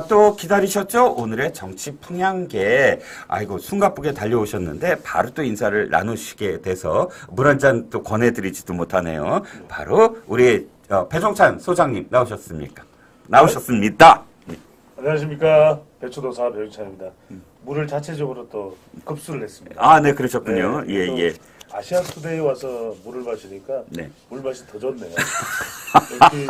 또 기다리셨죠? 오늘의 정치 풍향계. 아이고, 숨가쁘게 달려오셨는데, 바로 또 인사를 나누시게 돼서, 물 한 잔 또 권해드리지도 못하네요. 바로, 우리, 배종찬 소장님 나오셨습니까? 나오셨습니다. 안녕하십니까. 배추도사 배종찬입니다. 물을 자체적으로 또 급수를 했습니다. 아, 네, 그러셨군요. 네, 예, 예. 아시아 투데이 와서 물을 마시니까 네. 물 맛이 더 좋네요. 여기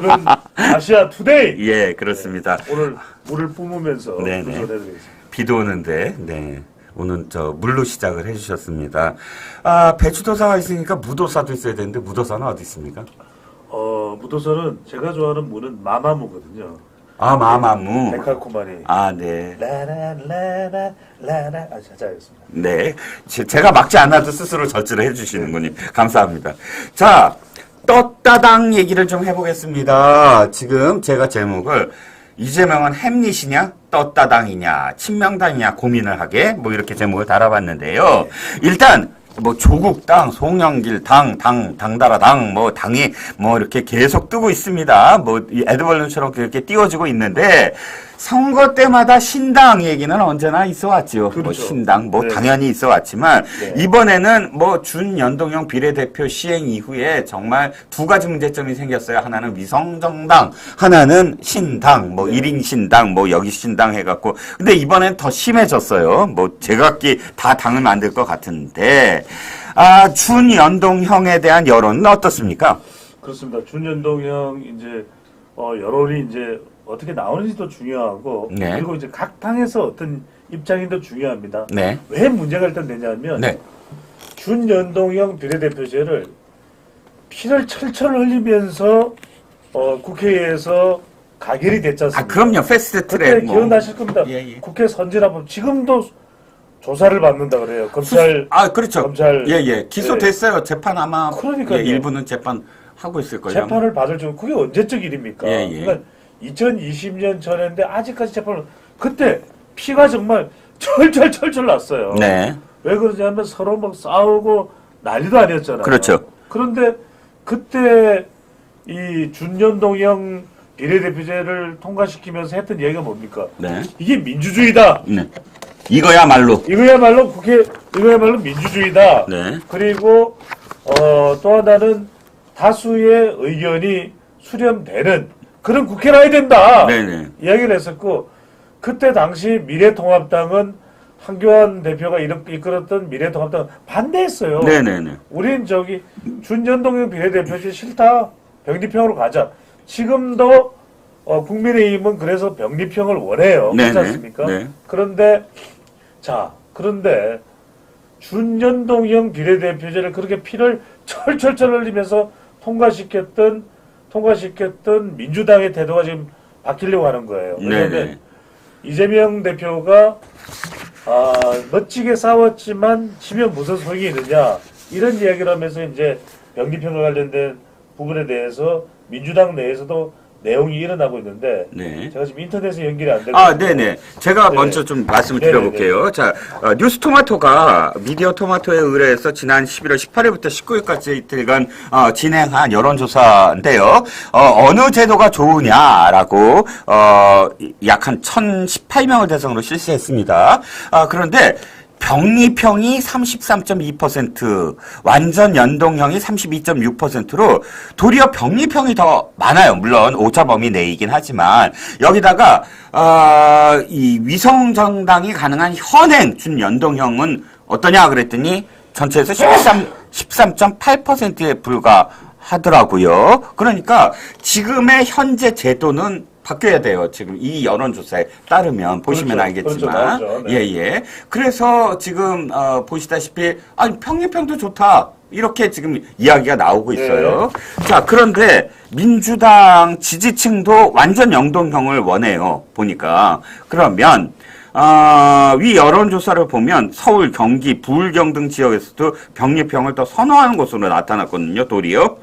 물은 아시아 투데이. 예, 그렇습니다. 네, 오늘 물을 뿜으면서 네네. 도전해드리겠습니다. 비도 오는데, 네. 오늘 물로 시작을 해주셨습니다. 배추도사가 있으니까 무도사도 있어야 되는데, 무도사는 어디 있습니까? 무도서는 제가 좋아하는 무는 마마무거든요. 마마무. 데칼코마니. 네. 라라라라라라. 자자였습니다. 네. 제가 막지 않아도 스스로 절제를 해주시는군요. 감사합니다. 자, 떴다당 얘기를 좀 해보겠습니다. 지금 제가 제목을 이재명은 햄릿이냐, 떴다당이냐, 친명당이냐 고민을 하게 뭐 이렇게 제목을 달아봤는데요. 일단 조국당, 송영길 당달아 당, 당이 이렇게 계속 뜨고 있습니다. 이 에드벌룬처럼 그렇게 띄워지고 있는데, 선거 때마다 신당 얘기는 언제나 있어 왔죠. 그렇죠. 신당, 네. 당연히 있어 왔지만, 네. 이번에는 준연동형 비례대표 시행 이후에 정말 두 가지 문제점이 생겼어요. 하나는 위성정당, 하나는 신당, 1인 신당, 여기 신당 해갖고. 근데 이번엔 더 심해졌어요. 제각기 다 당을 만들 것 같은데, 준연동형에 대한 여론은 어떻습니까? 그렇습니다. 준연동형 여론이 어떻게 나오는지도 중요하고, 네. 그리고 각 당에서 어떤 입장이 더 중요합니다. 네. 왜 문제가 일단 되냐면, 네. 준연동형 비례대표제를 피를 철철 흘리면서 국회에서 가결이 됐지 않습니까? 그럼요. 패스트 그때 트랙. 기억나실 겁니다. 예, 예. 국회 선진화법 지금도 조사를 받는다 그래요. 검찰. 그렇죠. 검찰. 예. 기소됐어요. 재판 아마. 그러니까요. 일부는 재판 하고 있을 거예요. 재판을 받을 줄 그게 언제적 일입니까? 예, 예. 그러니까 2020년 전인데 아직까지 재판을 그때 피가 정말 철철 났어요. 네. 왜 그러냐면 서로 싸우고 난리도 아니었잖아요. 그렇죠. 그런데 그때 이 준연동형 비례대표제를 통과시키면서 했던 얘기가 뭡니까? 네. 이게 민주주의다. 네. 이거야말로. 이거야말로 민주주의다. 네. 그리고 또 하나는 다수의 의견이 수렴되는 그런 국회라 해야 된다. 네네. 이야기를 했었고 그때 당시 미래통합당은 한교안 대표가 이끌었던 미래통합당은 반대했어요. 네네네. 우린 준연동형 비례대표제 싫다. 병리평으로 가자. 지금도 국민의힘은 그래서 병리평을 원해요. 그렇지 않습니까? 네. 그런데 준연동형 비례대표제를 그렇게 피를 철철 흘리면서 통과시켰던 민주당의 태도가 지금 바뀌려고 하는 거예요. 왜냐하면 이재명 대표가 멋지게 싸웠지만 지면 무슨 소용이 있느냐 이런 이야기를 하면서 병리평과 관련된 부분에 대해서 민주당 내에서도 내용이 일어나고 있는데 네. 제가 지금 인터넷에 연결이 안 되고 네네. 제가 먼저 좀 말씀을 드려볼게요. 자, 뉴스토마토가 미디어 토마토에 의뢰해서 지난 11월 18일부터 19일까지 이틀간 진행한 여론조사인데요. 어느 제도가 좋으냐라고 약 한 1,018명을 대상으로 실시했습니다. 그런데 병리평이 33.2%, 완전 연동형이 32.6%로 도리어 병리평이 더 많아요. 물론 오차범위 내이긴 하지만 여기다가 이 위성정당이 가능한 현행 준연동형은 어떠냐 그랬더니 전체에서 13.8%에 불과하더라고요. 그러니까 지금의 현재 제도는 바뀌어야 돼요. 지금 이 여론조사에 따르면 보시면 알겠지만. 그렇죠. 네. 예. 그래서 지금 보시다시피 평리평도 좋다. 이렇게 지금 이야기가 나오고 있어요. 네. 자, 그런데 민주당 지지층도 완전 연동형을 원해요. 보니까. 그러면 위 여론조사를 보면 서울, 경기, 부울경 등 지역에서도 병리평을 더 선호하는 것으로 나타났거든요. 도리어.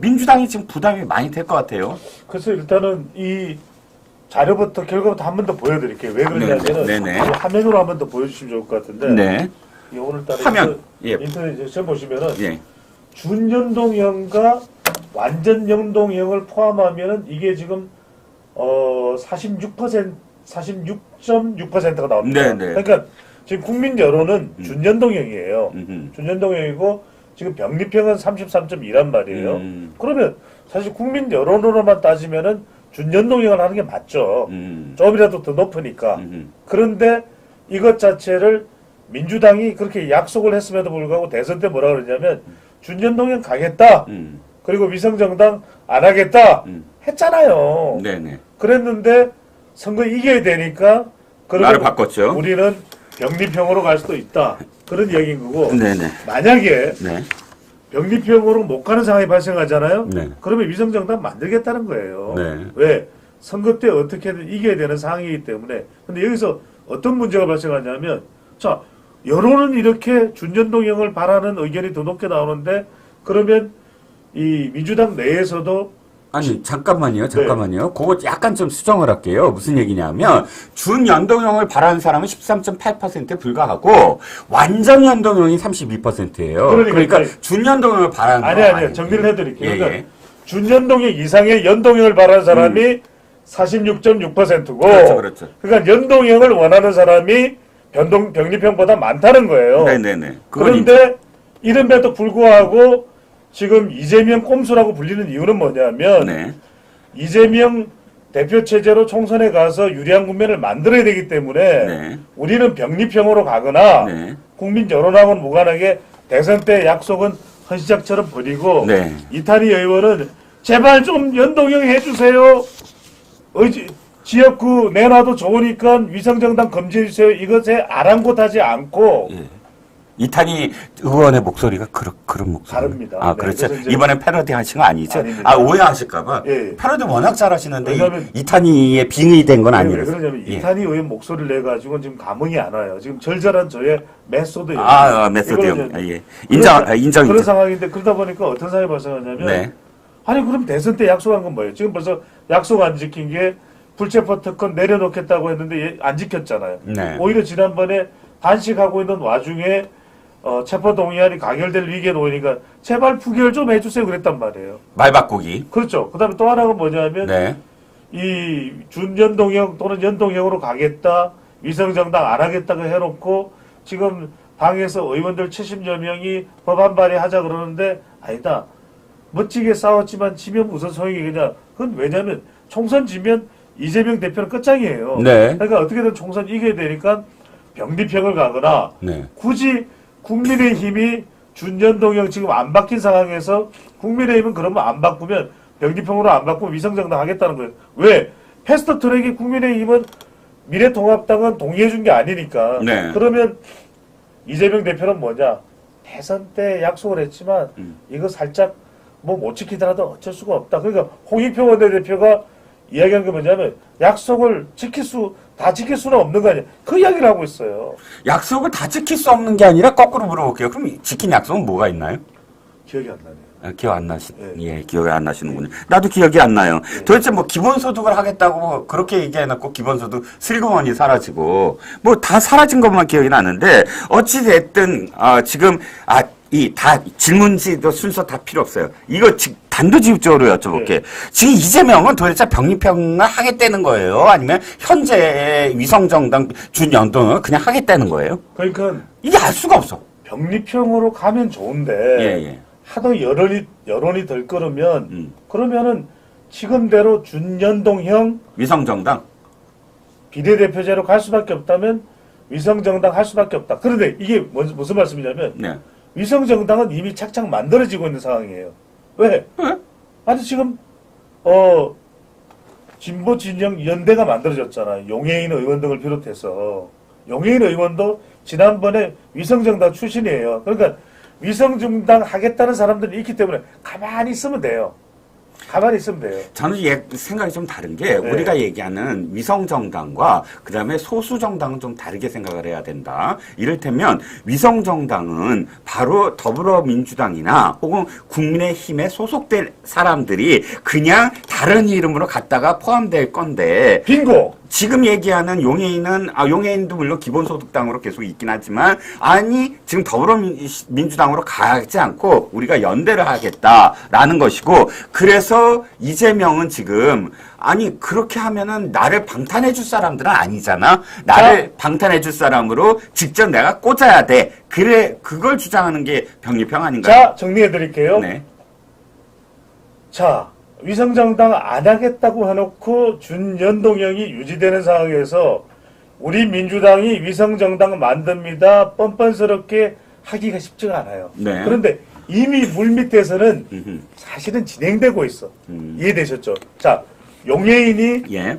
민주당이 지금 부담이 많이 될 것 같아요. 그래서 일단은 이 자료부터 결과부터 한 번 더 보여드릴게요. 왜 그러냐면은 네네. 화면으로 한 번 더 보여주시면 좋을 것 같은데. 네. 오늘따라 화면. 인터넷에 보시면은 예. 준연동형과 완전 연동형을 포함하면은 이게 지금 46.6%가 나옵니다. 네네. 그러니까 지금 국민 여론은 준연동형이에요. 음흠. 준연동형이고 지금 병립형은 33.2란 말이에요. 그러면 사실 국민 여론으로만 따지면은 준연동형을 하는 게 맞죠. 조금이라도 더 높으니까. 그런데 이것 자체를 민주당이 그렇게 약속을 했음에도 불구하고 대선 때 뭐라 그러냐면 준연동형 가겠다. 그리고 위성정당 안 하겠다. 했잖아요. 네네. 그랬는데 선거 이겨야 되니까 말을 바꿨죠. 우리는 병립형으로 갈 수도 있다. 그런 이야기인 거고. 네네. 만약에 네. 병립형으로 못 가는 상황이 발생하잖아요. 네. 그러면 위성정당 만들겠다는 거예요. 네. 왜? 선거 때 어떻게든 이겨야 되는 상황이기 때문에. 근데 여기서 어떤 문제가 발생하냐면, 자, 여론은 이렇게 준연동형을 바라는 의견이 더 높게 나오는데, 그러면 이 민주당 내에서도 아니 잠깐만요. 그거 약간 좀 수정을 할게요. 무슨 얘기냐면 준연동형을 바라는 사람은 13.8%에 불과하고 완전 연동형이 32%예요. 그러니까 준연동형을 바라는 아니요. 정리를 해드릴게요. 예, 그러니까 예. 준연동형 이상의 연동형을 바라는 사람이 46.6%고 그렇죠. 그러니까 연동형을 원하는 사람이 병립형보다 많다는 거예요. 네네네. 그런데 이름에도 불구하고 지금 이재명 꼼수라고 불리는 이유는 뭐냐면 네. 이재명 대표 체제로 총선에 가서 유리한 국면을 만들어야 되기 때문에 네. 우리는 병립형으로 가거나 네. 국민 여론하고는 무관하게 대선 때 약속은 헌시작처럼 버리고 네. 이탄희 의원은 제발 좀 연동형 해주세요. 지역구 내놔도 좋으니까 위성정당 금지해주세요. 이것에 아랑곳하지 않고 예. 이탄희 의원의 목소리가 그런 목소리. 다릅니다. 아, 네, 그렇죠. 그래서 이제 이번에 패러디 하신 거 아니죠? 아닙니다. 아, 오해하실까봐. 예. 패러디 워낙 잘하시는데 왜냐면 이탄희의 빙의된 건 왜 아니라서. 그러냐면 예. 이탄희 의원 목소리를 내가지고는 지금 감흥이 안 와요. 지금 절절한 저의 메소드. 메소드형. 아, 예. 인정. 그런 상황인데 그러다 보니까 어떤 상황이 발생하냐면 네. 아니 그럼 대선 때 약속한 건 뭐예요? 지금 벌써 약속 안 지킨 게 불체포 특권 내려놓겠다고 했는데 안 지켰잖아요. 네. 오히려 지난번에 단식하고 있는 와중에 체포동의안이 가결될 위기에 놓이니까 제발 부결 좀 해주세요 그랬단 말이에요. 말 바꾸기. 그렇죠. 그 다음에 또 하나가 뭐냐면 네. 이 준연동형 또는 연동형으로 가겠다, 위성정당 안 하겠다고 해놓고 지금 당에서 의원들 70여 명이 법안 발의하자 그러는데 아니다. 멋지게 싸웠지만 지면 무슨 소용이겠냐. 그건 왜냐면 총선 지면 이재명 대표는 끝장이에요. 네. 그러니까 어떻게든 총선 이겨야 되니까 병립형을 가거나 네. 굳이 국민의힘이 준연동형 지금 안 바뀐 상황에서 국민의힘은 그러면 안 바꾸면 병립형으로 안 바꾸면 위성정당 하겠다는 거예요. 왜? 패스트트랙이 국민의힘은 미래통합당은 동의해준 게 아니니까. 네. 그러면 이재명 대표는 뭐냐? 대선 때 약속을 했지만 이거 살짝 뭐 못 지키더라도 어쩔 수가 없다. 그러니까 홍익표 원내대표가 이야기한 게 뭐냐면 약속을 다 지킬 수는 없는 거 아니야. 그 이야기를 하고 있어요. 약속을 다 지킬 수 없는 게 아니라 거꾸로 물어볼게요. 그럼 지킨 약속은 뭐가 있나요? 기억이 안 나네요. 기억 안 기억이 안 나시는군요. 나도 기억이 안 나요. 도대체 뭐 기본소득을 하겠다고 그렇게 얘기해놓고 기본소득 슬그머니 사라지고 뭐 다 사라진 것만 기억이 나는데 어찌됐든 지금 질문지도 순서 다 필요 없어요. 이거 단도직입적으로 여쭤볼게. 지금 이재명은 도대체 병립형을 하겠다는 거예요? 아니면 현재 위성정당 준연동을 그냥 하겠다는 거예요? 그러니까 이게 알 수가 없어. 병립형으로 가면 좋은데 예. 하도 여론이 덜 끌으면 그러면은 지금대로 준연동형 위성정당? 비례대표제로 갈 수밖에 없다면 위성정당 할 수밖에 없다. 그런데 이게 무슨 말씀이냐면 네. 위성정당은 이미 착착 만들어지고 있는 상황이에요. 왜? 아니 지금 진보 진영 연대가 만들어졌잖아요. 용해인 의원 등을 비롯해서 용해인 의원도 지난번에 위성정당 출신이에요. 그러니까 위성정당 하겠다는 사람들이 있기 때문에 가만히 있으면 돼요. 저는 생각이 좀 다른 게 우리가 얘기하는 위성정당과 그다음에 소수정당은 좀 다르게 생각을 해야 된다. 이를테면 위성정당은 바로 더불어민주당이나 혹은 국민의힘에 소속될 사람들이 그냥 다른 이름으로 갖다가 포함될 건데 빙고! 지금 얘기하는 용해인은 용해인도 물론 기본소득당으로 계속 있긴 하지만 아니 지금 더불어민주당으로 가지 않고 우리가 연대를 하겠다라는 것이고 그래서 이재명은 지금 아니 그렇게 하면은 나를 방탄해 줄 사람들은 아니잖아. 나를 방탄해 줄 사람으로 직접 내가 꽂아야 돼. 그래 그걸 주장하는 게 병리평 아닌가요? 자, 정리해 드릴게요. 네. 자, 위성정당 안 하겠다고 해놓고 준연동형이 유지되는 상황에서 우리 민주당이 위성정당 만듭니다. 뻔뻔스럽게 하기가 쉽지가 않아요. 네. 그런데 이미 물밑에서는 사실은 진행되고 있어. 이해되셨죠? 자, 용해인이 예.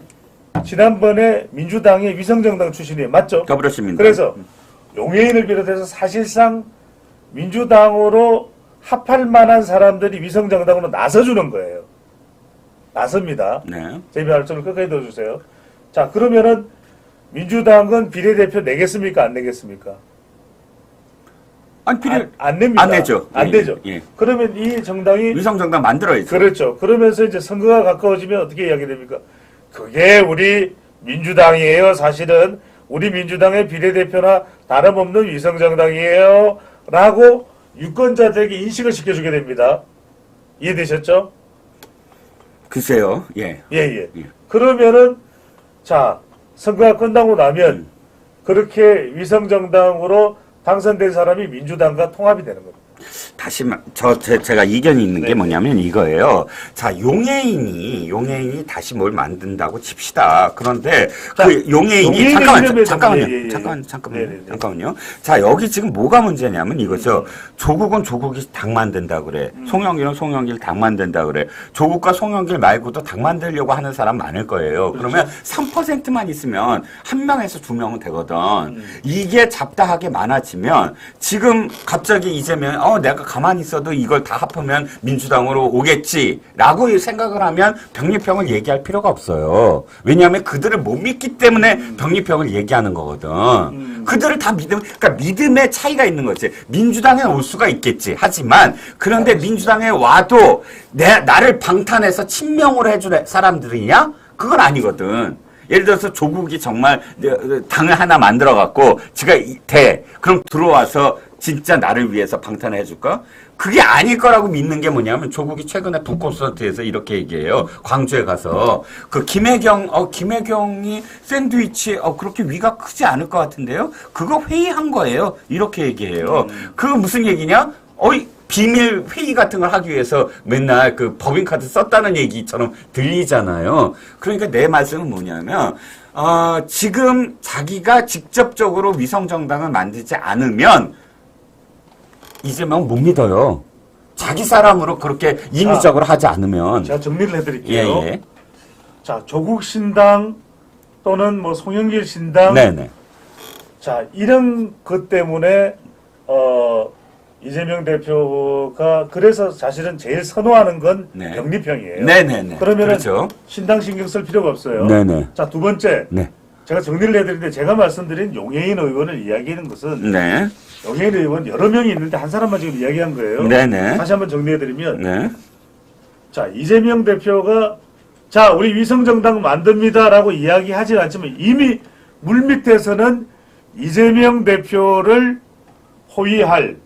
지난번에 민주당의 위성정당 출신이에요. 맞죠? 더불어시민당. 그래서 용해인을 비롯해서 사실상 민주당으로 합할 만한 사람들이 위성정당으로 나서주는 거예요. 나섭니다. 네. 제 말씀을 끝까지 넣어주세요. 자, 그러면은 민주당은 비례대표 내겠습니까? 안 내겠습니까? 아니 안 냅니다. 안 내죠. 안 예, 되죠. 예. 그러면 이 정당이 위성정당 만들어야죠. 그렇죠. 그러면서 이제 선거가 가까워지면 어떻게 이야기 됩니까? 그게 우리 민주당이에요. 사실은 우리 민주당의 비례대표나 다름없는 위성정당이에요. 라고 유권자들에게 인식을 시켜주게 됩니다. 이해되셨죠? 글쎄요. 예. 예. 예. 그러면은 자 선거가 끝나고 나면 그렇게 위성정당으로 당선된 사람이 민주당과 통합이 되는 겁니다. 다시 제가 이견이 있는 게 뭐냐면 이거예요. 자, 용해인이 다시 뭘 만든다고 칩시다. 그런데 자, 그 용해인이 이름에도 잠깐만요. 예. 잠깐만요. 자, 여기 지금 뭐가 문제냐면 이거죠. 조국은 조국이 당 만든다 그래. 송영길은 송영길 당 만든다 그래. 조국과 송영길 말고도 당 만들려고 하는 사람 많을 거예요. 그러면 3%만 있으면 한 명에서 두 명은 되거든. 이게 잡다하게 많아지면 지금 갑자기 이재명 내가 가만히 있어도 이걸 다 합하면 민주당으로 오겠지라고 생각을 하면 병리평을 얘기할 필요가 없어요. 왜냐하면 그들을 못 믿기 때문에 병리평을 얘기하는 거거든. 그들을 다 그러니까 믿음의 차이가 있는 거지. 민주당에 올 수가 있겠지. 하지만 그런데 민주당에 와도 나를 방탄해서 친명으로 해줄 사람들이냐? 그건 아니거든. 예를 들어서 조국이 정말 당을 하나 만들어갖고 지가 그럼 들어와서 진짜 나를 위해서 방탄을 해줄까? 그게 아닐 거라고 믿는 게 뭐냐면 조국이 최근에 북콘서트에서 이렇게 얘기해요. 광주에 가서 그 김혜경이 샌드위치 그렇게 위가 크지 않을 것 같은데요? 그거 회의한 거예요. 이렇게 얘기해요. 그거 무슨 얘기냐? 비밀 회의 같은 걸 하기 위해서 맨날 그 법인카드 썼다는 얘기처럼 들리잖아요. 그러니까 내 말씀은 뭐냐면 지금 자기가 직접적으로 위성정당을 만들지 않으면 이재명 못 믿어요. 자기 사람으로 그렇게 인위적으로 하지 않으면. 제가 정리를 해드릴게요. 예. 자, 조국 신당 또는 뭐 송영길 신당. 네네. 자, 이런 것 때문에 이재명 대표가 그래서 사실은 제일 선호하는 건 네. 병리평이에요. 네네네. 그러면은 그렇죠. 신당 신경 쓸 필요가 없어요. 네네. 자, 두 번째. 네. 제가 정리를 해드리는데 제가 말씀드린 용해인 의원을 이야기하는 것은 네. 용해인 의원 여러 명이 있는데 한 사람만 지금 이야기한 거예요. 네네. 다시 한번 정리해드리면 네. 자, 이재명 대표가 자, 우리 위성정당 만듭니다라고 이야기하진 않지만 이미 물밑에서는 이재명 대표를 호위할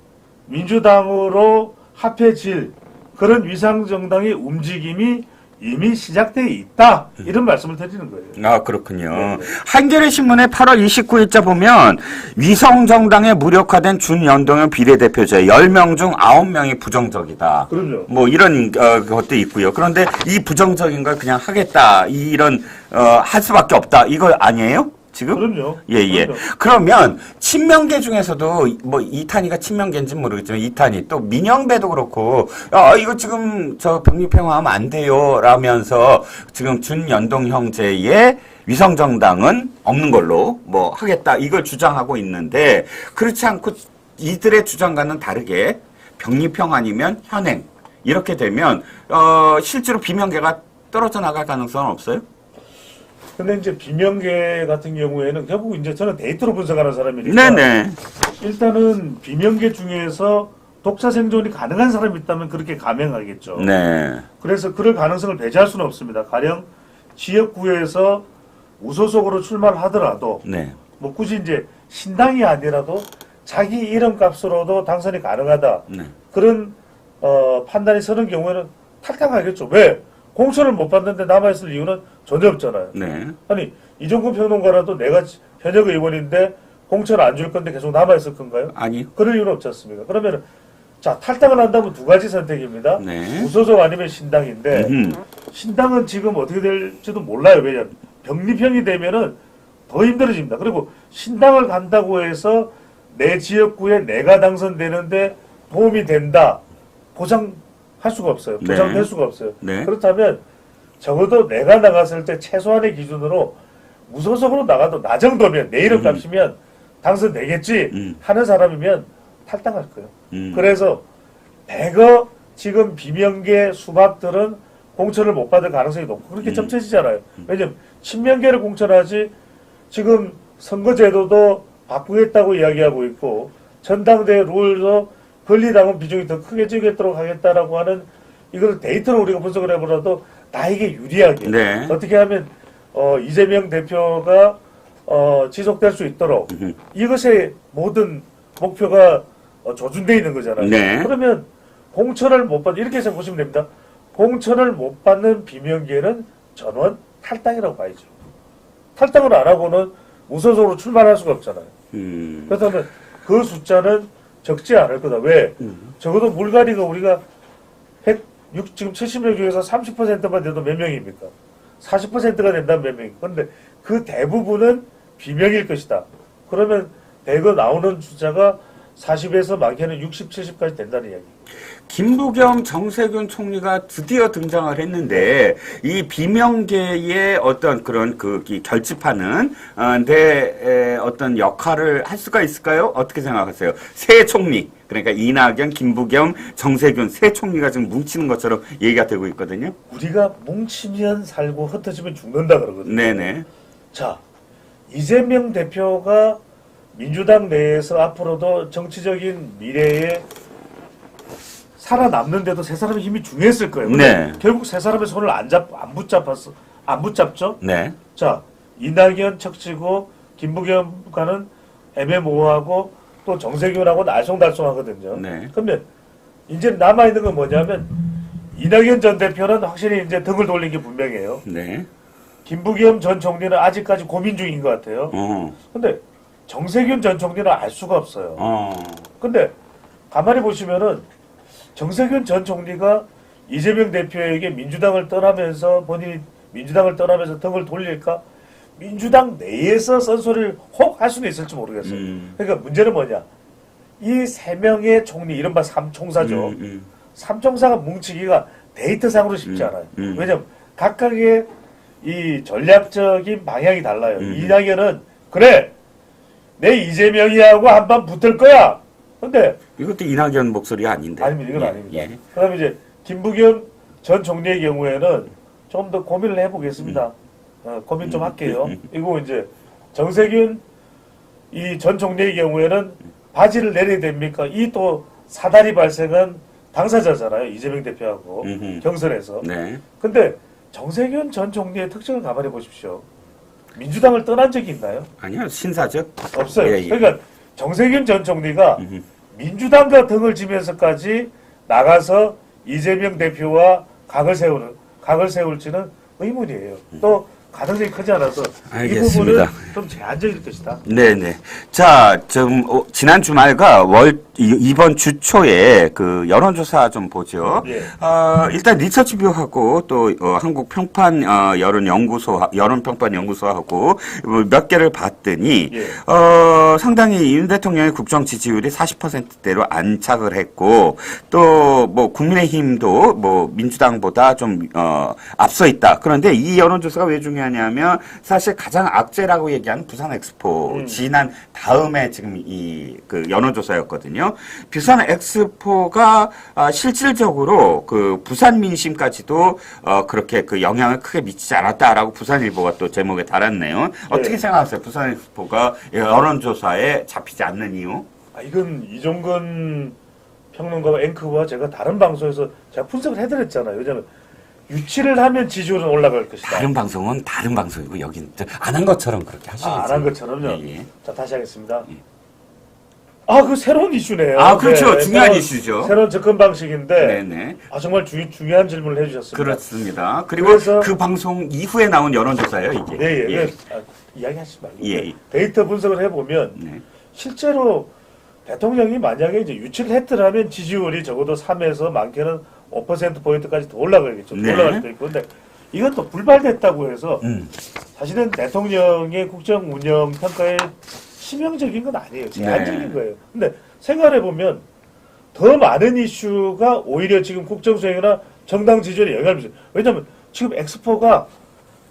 민주당으로 합해질 그런 위성정당의 움직임이 이미 시작되어 있다. 이런 말씀을 드리는 거예요. 그렇군요. 네. 한겨레 신문에 8월 29일자 보면 위성정당에 무력화된 준연동형 비례대표제 10명 중 9명이 부정적이다. 그럼요. 뭐 이런 것도 있고요. 그런데 이 부정적인 걸 그냥 하겠다. 이런 할 수밖에 없다. 이거 아니에요? 지금? 그럼요. 예. 그럼요. 그러면 친명계 중에서도 뭐 이탄이가 친명계인지는 모르겠지만 이탄이 또 민영배도 그렇고 이거 지금 저 병리평화하면 안 돼요 라면서 지금 준연동 형제의 위성정당은 없는 걸로 뭐 하겠다 이걸 주장하고 있는데 그렇지 않고 이들의 주장과는 다르게 병리평 아니면 현행 이렇게 되면 실제로 비명계가 떨어져 나갈 가능성은 없어요? 근데 이제 비명계 같은 경우에는 결국 이제 저는 데이터로 분석하는 사람이니까 네네. 일단은 비명계 중에서 독자 생존이 가능한 사람이 있다면 그렇게 감행하겠죠. 네. 그래서 그럴 가능성을 배제할 수는 없습니다. 가령 지역구에서 무소속으로 출마를 하더라도 네. 뭐 굳이 이제 신당이 아니라도 자기 이름값으로도 당선이 가능하다. 네. 그런 판단이 서는 경우에는 탈당하겠죠. 왜? 공천을 못 받는데 남아있을 이유는 전혀 없잖아요. 네. 아니 이종근 평론가라도 내가 현역 의원인데 공천 안 줄 건데 계속 남아있을 건가요? 아니요. 그럴 이유는 없지 않습니까? 그러면 자 탈당을 한다면 두 가지 선택입니다. 네. 무소속 아니면 신당인데 신당은 지금 어떻게 될지도 몰라요. 왜냐하면 병립형이 되면은 더 힘들어집니다. 그리고 신당을 간다고 해서 내 지역구에 내가 당선되는데 도움이 된다. 보장할 수가 없어요. 보장될 네. 수가 없어요. 네. 그렇다면 적어도 내가 나갔을 때 최소한의 기준으로 무소속으로 나가도 나 정도면 내 이름 값이면 당선되겠지 하는 사람이면 탈당할 거예요. 그래서 대거 지금 비명계 수박들은 공천을 못 받을 가능성이 높고 그렇게 점쳐지잖아요. 왜냐면 친명계를 공천하지 지금 선거제도도 바꾸겠다고 이야기하고 있고 전당대회 룰도 권리당원 비중이 더 크게 지겠도록 하겠다라고 하는 이걸 데이터로 우리가 분석을 해보라도 나에게 유리하게 네. 어떻게 하면 이재명 대표가 지속될 수 있도록 이것의 모든 목표가 조준되어 있는 거잖아요. 네. 그러면 공천을 못 받는 이렇게 해서 보시면 됩니다. 공천을 못 받는 비명계는 전원 탈당이라고 봐야죠. 탈당을 안 하고는 무소속으로 출마할 수가 없잖아요. 그렇다면 그 숫자는 적지 않을 거다. 왜? 적어도 물갈이가 우리가 지금 70명 중에서 30%만 돼도 몇 명입니까? 40%가 된다면 몇 명입니까? 그런데 그 대부분은 비명일 것이다. 그러면 대거 나오는 숫자가 40에서 많게는 60, 70까지 된다는 이야기. 김부겸 정세균 총리가 드디어 등장을 했는데 이 비명계의 어떤 그런 결집하는 데 어떤 역할을 할 수가 있을까요? 어떻게 생각하세요? 새 총리 그러니까 이낙연, 김부겸, 정세균 새 총리가 지금 뭉치는 것처럼 얘기가 되고 있거든요. 우리가 뭉치면 살고 흩어지면 죽는다 그러거든요. 네네. 자, 이재명 대표가 민주당 내에서 앞으로도 정치적인 미래에 살아남는데도 세 사람의 힘이 중요했을 거예요. 네. 결국 세 사람의 손을 안 붙잡죠? 네. 자, 이낙연 척치고 김부겸과는 애매모호하고 또 정세균하고는 알쏭달쏭하거든요. 네. 그러면 이제 남아있는 건 뭐냐면 이낙연 전 대표는 확실히 이제 등을 돌린 게 분명해요. 네. 김부겸 전 총리는 아직까지 고민 중인 것 같아요. 근데 정세균 전 총리는 알 수가 없어요. 근데 가만히 보시면은 정세균 전 총리가 이재명 대표에게 민주당을 떠나면서 본인이 민주당을 떠나면서 등을 돌릴까? 민주당 내에서 쓴소리를 혹 할 수는 있을지 모르겠어요. 그러니까 문제는 뭐냐? 이 세 명의 총리, 이른바 삼총사죠. 삼총사가 뭉치기가 데이터상으로 쉽지 않아요. 왜냐면 각각의 이 전략적인 방향이 달라요. 이낙연은 그래 내 이재명이하고 한판 붙을 거야. 근데 이것도 이낙연 목소리가 아닌데. 아닙니다. 이건 아닙니다. 예. 그다음에 이제 김부겸 전 총리의 경우에는 좀 더 고민을 해보겠습니다. 고민 좀 할게요. 그리고 이제 정세균 이 전 총리의 경우에는 바지를 내려야 됩니까? 이 또 사달이 발생한 당사자잖아요. 이재명 대표하고 경선에서. 네. 근데 정세균 전 총리의 특징을 가만히 보십시오. 민주당을 떠난 적이 있나요? 아니요, 신사죠. 없어요. 예, 예. 그러니까 정세균 전 총리가 민주당과 등을 지면서까지 나가서 이재명 대표와 각을 세울지는 의문이에요. 또 가능성이 크지 않아서 알겠습니다. 이 부분은 좀 제한적일 것이다. 네네. 자, 지난 주말과 이번 주 초에 그 여론조사 좀 보죠. 예. 일단 리서치뷰하고 또 한국 평판 여론 평판 연구소하고 몇 개를 봤더니 예. 상당히 윤 대통령의 국정 지지율이 40%대로 안착을 했고 또 뭐 국민의힘도 뭐 민주당보다 좀 앞서 있다. 그런데 이 여론조사가 왜 중요하냐면 사실 가장 악재라고 얘기하는 부산 엑스포 지난 다음에 지금 그 여론조사였거든요. 부산 엑스포가 실질적으로 그 부산 민심까지도 그렇게 그 영향을 크게 미치지 않았다라고 부산일보가 또 제목에 달았네요. 어떻게 네. 생각하세요? 부산 엑스포가 여론조사에 잡히지 않는 이유? 이건 이종근 평론가와 앵커와 제가 다른 방송에서 제가 분석을 해드렸잖아요. 왜냐하면 유치를 하면 지지율은 올라갈 것이다. 다른 방송은 다른 방송이고 여긴 안 한 것처럼 그렇게 하시겠어요. 안 한 것처럼요. 예, 예. 자, 다시 하겠습니다. 그 새로운 이슈네요. 아, 그렇죠. 네, 중요한 새로운- 이슈죠. 새로운 접근 방식인데, 네네. 정말 중요한 질문을 해주셨습니다. 그렇습니다. 그리고 그래서- 그 방송 이후에 나온 여론조사예요, 이게. 네, 예. 예. 이야기하지 말고. 예. 데이터 분석을 해보면, 네. 실제로 대통령이 만약에 이제 유치를 했더라면 지지율이 적어도 3에서 많게는 5%포인트까지 더 올라가겠죠. 더 네. 올라갈 수도 있고. 근데 이건 또 불발됐다고 해서 사실은 대통령의 국정 운영 평가에 치명적인 건 아니에요. 제한적인 네. 거예요. 근데 생각해보면 더 많은 이슈가 오히려 지금 국정 수행이나 정당 지지율에 영향을 미쳐요. 왜냐하면 지금 엑스포가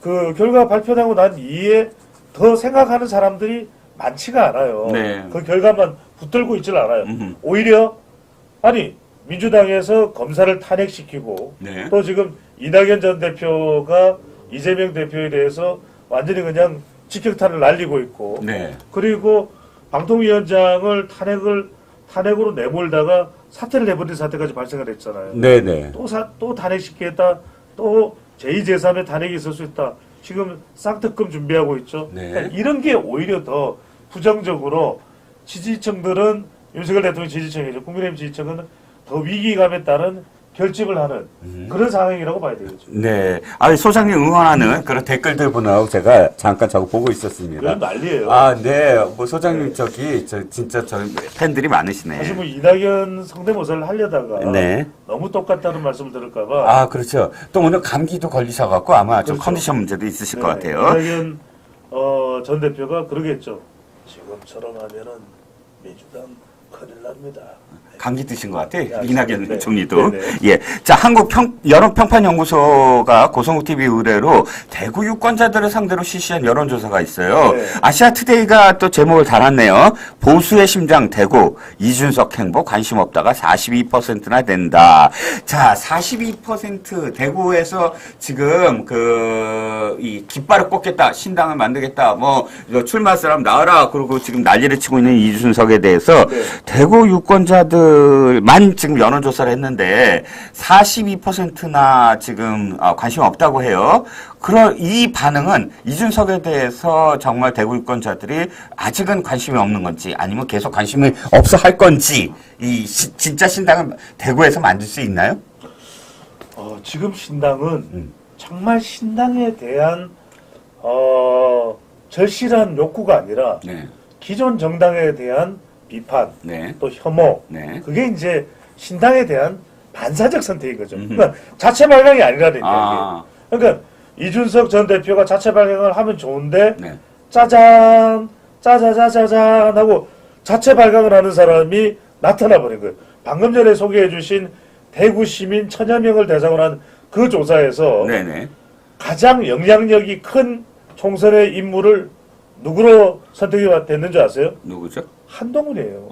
그 결과 발표하고 난 이후에 더 생각하는 사람들이 많지가 않아요. 네. 그 결과만 붙들고 있질 않아요. 음흠. 오히려 아니 민주당에서 검사를 탄핵시키고 네. 또 지금 이낙연 전 대표가 이재명 대표에 대해서 완전히 그냥 직격탄을 날리고 있고 네. 그리고 방통위원장을 탄핵으로 내몰다가 사퇴를 해버린 사태까지 발생을 했잖아요. 네네. 또 탄핵시키겠다. 또 제2제3의 탄핵이 있을 수 있다. 지금 쌍특검 준비하고 있죠. 네. 그러니까 이런 게 오히려 더 부정적으로 지지층들은 윤석열 대통령 지지층이죠. 국민의힘 지지층은 더 위기감에 따른 결집을 하는 그런 상황이라고 봐야 되겠죠. 네. 소장님 응원하는 그런 댓글들 보느라고 제가 잠깐 저거 보고 있었습니다. 그건 난리예요. 네. 소장님 진짜 팬들이 많으시네. 사실 이낙연 성대모사를 하려다가 네. 너무 똑같다는 말씀을 들을까봐. 그렇죠. 또 오늘 감기도 걸리셔갖고 아마 좀 그렇죠. 컨디션 문제도 있으실 것 네, 같아요. 이낙연 전 대표가 그러겠죠. 지금처럼 하면은 민주당 큰일 납니다. 감기 드신 것 같아. 야, 이낙연 네. 총리도. 네, 네. 예. 자, 여론평판연구소가 고성국TV 의뢰로 대구 유권자들을 상대로 실시한 여론조사가 있어요. 네. 아시아투데이가 또 제목을 달았네요. 보수의 심장 대구, 이준석 행보 관심 없다가 42%나 된다. 자, 42% 대구에서 지금 이 깃발을 꽂겠다, 신당을 만들겠다, 출마할 사람 나와라, 그리고 지금 난리를 치고 있는 이준석에 대해서 네. 대구 유권자들만 지금 여론조사를 했는데 42%나 지금 관심 없다고 해요. 이 반응은 이준석에 대해서 정말 대구 유권자들이 아직은 관심이 없는 건지 아니면 계속 관심이 없어 할 건지 진짜 신당을 대구에서 만들 수 있나요? 지금 신당은 정말 신당에 대한 절실한 욕구가 아니라 네. 기존 정당에 대한 비판, 네. 또 혐오, 네. 그게 이제 신당에 대한 반사적 선택인 거죠. 그러니까 자체 발광이 아니라는 아. 얘기. 그러니까 이준석 전 대표가 자체 발광을 하면 좋은데 네. 짜잔, 짜자자자잔 하고 자체 발광을 하는 사람이 나타나 버린 거예요. 방금 전에 소개해 주신 대구 시민 1000여 명을 대상으로 한 그 조사에서 네네. 가장 영향력이 큰 총선의 인물을 누구로 선택이 됐는 줄 아세요? 누구죠? 한동훈이에요.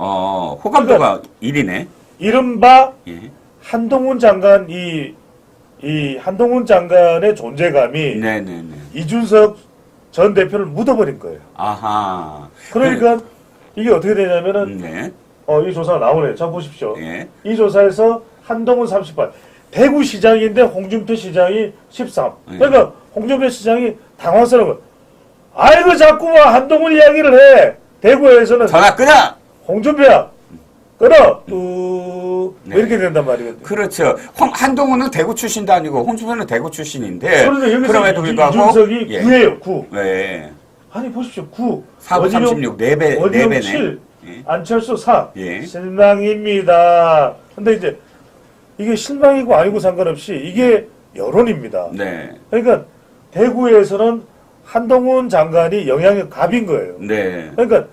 호감도가 1위네. 이른바 예. 한동훈 장관 이 한동훈 장관의 존재감이 네네네. 이준석 전 대표를 묻어버린 거예요. 아하. 그러니까 이게 어떻게 되냐면은 네. 이 조사가 나오네요. 자 보십시오. 예. 이 조사에서 한동훈 38, 대구 시장인데 홍준표 시장이 13. 그러니까 홍준표 시장이 당황스러운 거예요. 아이고 자꾸만 한동훈 이야기를 해. 대구에서는 전화 끊어! 홍준표야 끊어. 네. 이렇게 된단 말이거든요. 그렇죠. 한동훈은 대구 출신도 아니고 홍준표는 대구 출신인데 그런데 여기서 그럼에도 불구하고 이준석이 예. 9예요. 9. 네. 아니 보십시오. 9. 4부 36 4배 원희룡 4배네. 7. 예. 안철수 4. 예. 실망입니다. 근데 이제 이게 실망이고 아니고 상관없이 이게 여론입니다. 네. 그러니까 대구에서는 한동훈 장관이 영향력 갑인 거예요. 네. 그러니까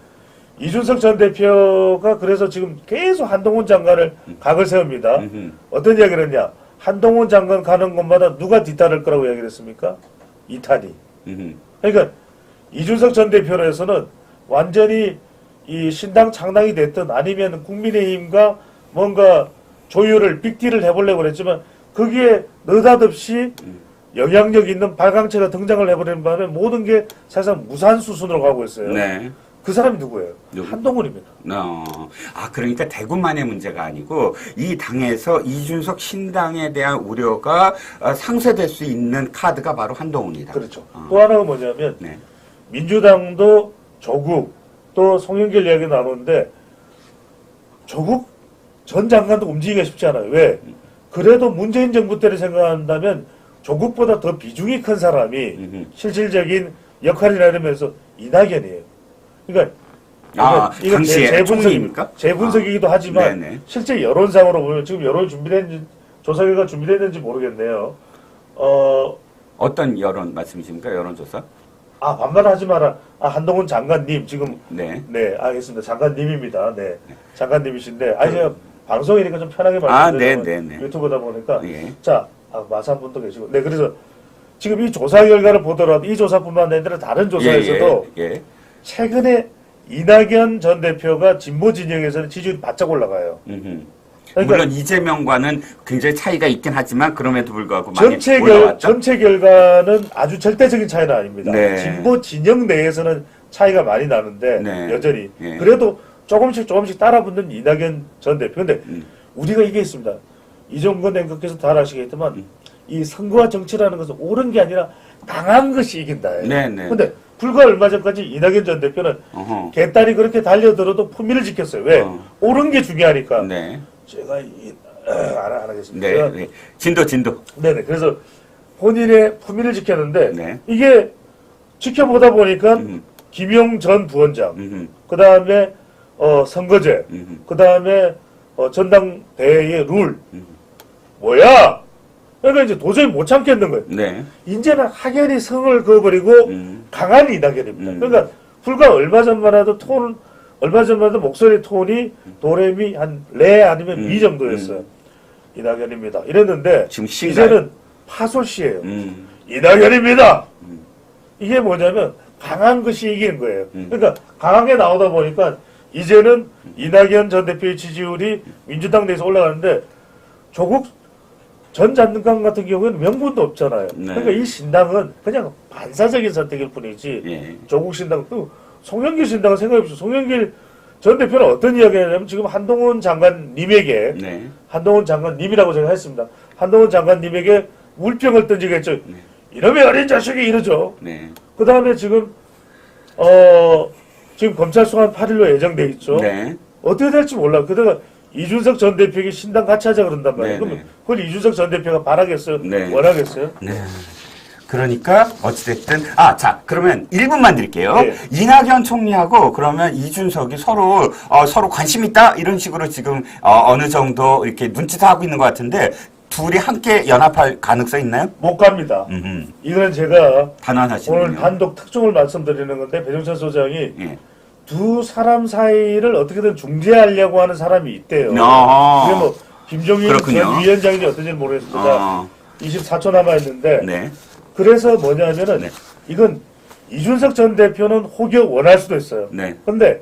이준석 전 대표가 그래서 지금 계속 한동훈 장관을 각을 세웁니다. 어떤 이야기를 했냐. 한동훈 장관 가는 곳마다 누가 뒤따를 거라고 이야기를 했습니까? 이탄이. 그러니까 이준석 전 대표로서는 완전히 이 신당 창당이 됐든 아니면 국민의힘과 뭔가 조율을 빅딜을 해보려고 그랬지만 거기에 느닷없이 영향력 있는 발광체가 등장을 해버리는 바람에 모든 게 사실상 무산수순으로 가고 있어요. 네. 그 사람이 누구예요? 누구? 한동훈입니다. 그러니까 대구만의 문제가 아니고 이 당에서 이준석 신당에 대한 우려가 상쇄될 수 있는 카드가 바로 한동훈이다. 그렇죠. 또 하나가 뭐냐면 네. 민주당도 조국 또 송영길 이야기 나오는데 조국 전 장관도 움직이기가 쉽지 않아요. 왜? 그래도 문재인 정부 때를 생각한다면 조국보다 더 비중이 큰 사람이 실질적인 역할이나 이러면서 이낙연이에요. 그러니까 이건 당시에 총리입니까? 제 분석이기도 하지만 네네. 실제 여론상으로 보면 지금 여론 준비된 조사 결과 준비됐는지 모르겠네요. 어떤 여론 말씀이십니까? 여론조사? 반말하지 마라. 한동훈 장관님 지금 네. 알겠습니다. 장관님입니다. 네, 장관님이신데 제가 방송이니까 좀 편하게 말씀드리면 네. 유튜브다 보니까 예. 자 마사 한 분도 계시고 네 그래서 지금 이 조사 결과를 보더라도 이 조사뿐만 아니라 다른 조사에서도 예. 최근에 이낙연 전 대표가 진보 진영에서는 지지율이 바짝 올라가요. 그러니까 물론 이재명과는 굉장히 차이가 있긴 하지만 그럼에도 불구하고 많이 올라왔죠. 전체 결과는 아주 절대적인 차이는 아닙니다. 네. 진보 진영 내에서는 차이가 많이 나는데 네. 여전히 예. 그래도 조금씩 따라붙는 이낙연 전 대표. 근데 우리가 이게 있습니다. 이종건 앵커께서 다 아시겠지만 이 선거와 정치라는 것은 옳은 게 아니라 강한 것이 이긴다. 네네. 근데 불과 얼마 전까지 이낙연 전 대표는 개딸이 그렇게 달려들어도 품위를 지켰어요. 왜? 옳은 게 중요하니까. 네. 제가 안 하겠습니다. 네. 진도. 네네. 그래서 본인의 품위를 지켰는데 네. 이게 지켜보다 보니까 김용 전 부원장, 그 다음에 선거제, 그 다음에 전당대회의 룰, 뭐야? 그러니까 이제 도저히 못 참겠는 거예요. 네. 이제는 확연히 성을 그어버리고 강한 이낙연입니다. 그러니까 불과 얼마 전만 해도 목소리 톤이 도레미 한 레 아니면 미 정도였어요. 이낙연입니다. 이랬는데 지금 시인가요? 이제는 파소시예요. 이낙연입니다. 이게 뭐냐면 강한 것이 이기는 거예요. 그러니까 강하게 나오다 보니까 이제는 이낙연 전 대표의 지지율이 민주당 내에서 올라가는데 조국 전 장관 같은 경우에는 명분도 없잖아요. 네. 그러니까 이 신당은 그냥 반사적인 선택일 뿐이지 예. 조국 신당 또 송영길 신당은 생각해보세요. 송영길 전 대표는 어떤 이야기를 하냐면 지금 한동훈 장관님에게 네. 한동훈 장관님이라고 제가 했습니다. 한동훈 장관님에게 물병을 던지겠죠. 이놈의 어린 자식이 이러죠. 네. 그 다음에 지금 지금 검찰 소환 8일로 예정돼 있죠. 네. 어떻게 될지 몰라. 그다가 이준석 전 대표에게 신당 같이 하자 그런단 말이에요. 네, 그러면 네. 그걸 이준석 전 대표가 바라겠어요? 네. 원하겠어요? 네. 그러니까 어찌됐든 자 그러면 1분만 드릴게요. 네. 이낙연 총리하고 그러면 이준석이 서로 관심 있다 이런 식으로 지금 어느 정도 이렇게 눈짓하고 있는 것 같은데 둘이 함께 연합할 가능성 있나요? 못 갑니다. 이거는 제가 단언하시는군요. 오늘 단독 특종을 말씀드리는 건데 배종찬 소장이 예. 두 사람 사이를 어떻게든 중재하려고 하는 사람이 있대요. 그게 뭐 김종인 그렇군요. 전 위원장인지 어떤지는 모르겠습니다. 24초 남아있는데 네. 그래서 뭐냐면은 네. 이건 이준석 전 대표는 호격 원할 수도 있어요. 네. 근데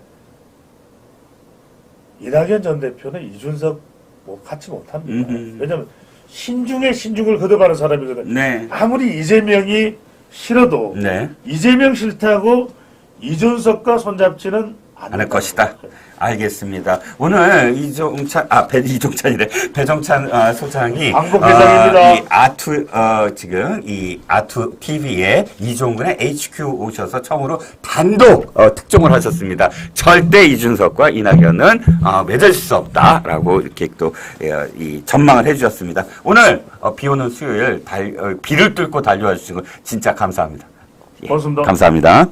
이낙연 전 대표는 이준석 뭐 같이 못합니다. 왜냐하면 신중에 신중을 거듭하는 사람이거든요. 네. 아무리 이재명이 싫어도 네. 이재명 싫다고 이준석과 손잡지는 않을 것이다. 알겠습니다. 오늘 이종찬이래. 배종찬 소장이 광복 회장입니다. 이 지금 이 아투 TV에 이종근의 HQ 오셔서 처음으로 단독 특종을 하셨습니다. 절대 이준석과 이낙연은 맺을 수 없다라고 이렇게 또 이 전망을 해주셨습니다. 오늘 비오는 수요일 비를 뚫고 달려와 주신 거 진짜 감사합니다. 고맙습니다. 감사합니다.